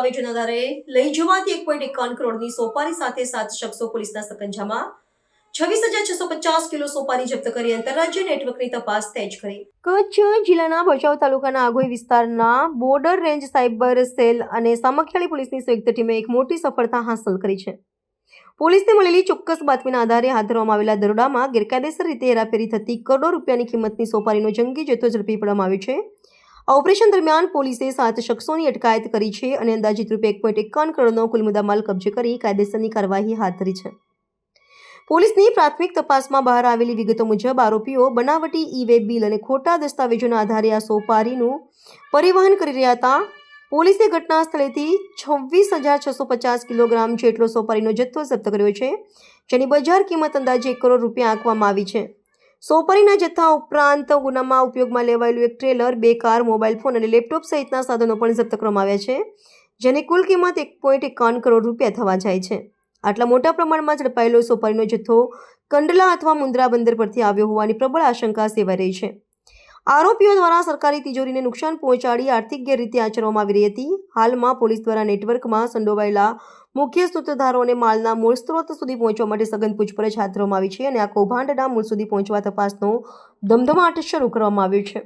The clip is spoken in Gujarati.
દસ્તાવેજોના આધારે લઈ જવાતી 1.51 કરોડની સોપારી સાથે 7 શખ્સો પોલીસના સકંજામાં 26,650 કિલો સોપારી જપ્ત કરી આંતરરાજ્ય નેટવર્કની તપાસ તેજ કરી. કચ્છ જિલ્લાના ભચાઉ તાલુકાના આગોઈ વિસ્તારના બોર્ડર રેન્જ સાયબર સેલ અને સામખિયાળી પોલીસની સંયુક્ત ટીમે એક મોટી સફળતા હાંસલ કરી છે. પોલીસને મળેલી ચોક્કસ બાતમીના આધારે હાથ ધરવામાં આવેલા દરોડામાં ગેરકાયદેસર રીતે હેરાફેરી થતી કરોડો રૂપિયાની કિંમતની સોપારીનો જંગી જથ્થો ઝડપી પાડવામાં આવ્યો છે. આ ઓપરેશન દરમિયાન પોલીસે 7 શખ્સોની અટકાયત કરી છે અને અંદાજિત રૂપિયા 1.51 કરોડનો કુલ મુદ્દામાલ કબજે કરી કાયદેસરની કાર્યવાહી હાથ ધરી છે. પોલીસની પ્રાથમિક તપાસમાં બહાર આવેલી વિગતો મુજબ આરોપીઓ બનાવટી ઈ-વે બિલ અને ખોટા દસ્તાવેજોના આધારે આ સોપારીનું પરિવહન કરી રહ્યા હતા. પોલીસે ઘટના સ્થળેથી 26,650 કિલોગ્રામ જેટલો સોપારીનો જથ્થો જપ્ત કર્યો છે, જેની બજાર કિંમત અંદાજે 1 કરોડ રૂપિયા આંકવામાં આવી છે. સોપારીના જથ્થા ઉપરાંત ગુનામાં ઉપયોગમાં લેવાયેલું એક ટ્રેલર, 2 કાર, મોબાઈલ ફોન અને લેપટોપ સહિતના સાધનો પણ જપ્ત કરવામાં આવ્યા છે, જેની કુલ કિંમત 1.51 કરોડ રૂપિયા થવા જાય છે. આટલા મોટા પ્રમાણમાં ઝડપાયેલો સોપારીનો જથ્થો કંડલા અથવા મુન્દ્રા બંદર પરથી આવ્યો હોવાની પ્રબળ આશંકા સેવાઈ રહી છે. આરોપીઓ દ્વારા સરકારી તિજોરીને નુકસાન પહોંચાડી આર્થિક ગેરરીતિ આચરવામાં આવી રહી હતી. હાલમાં પોલીસ દ્વારા નેટવર્કમાં સંડોવાયેલા મુખ્ય સૂત્રધારો અને માલના મૂળ સ્ત્રોત સુધી પહોંચવા માટે સઘન પૂછપરછ હાથ ધરવામાં આવી છે અને આ કૌભાંડના મૂળ સુધી પહોંચવા તપાસનો ધમધમાટ શરૂ કરવામાં આવ્યો છે.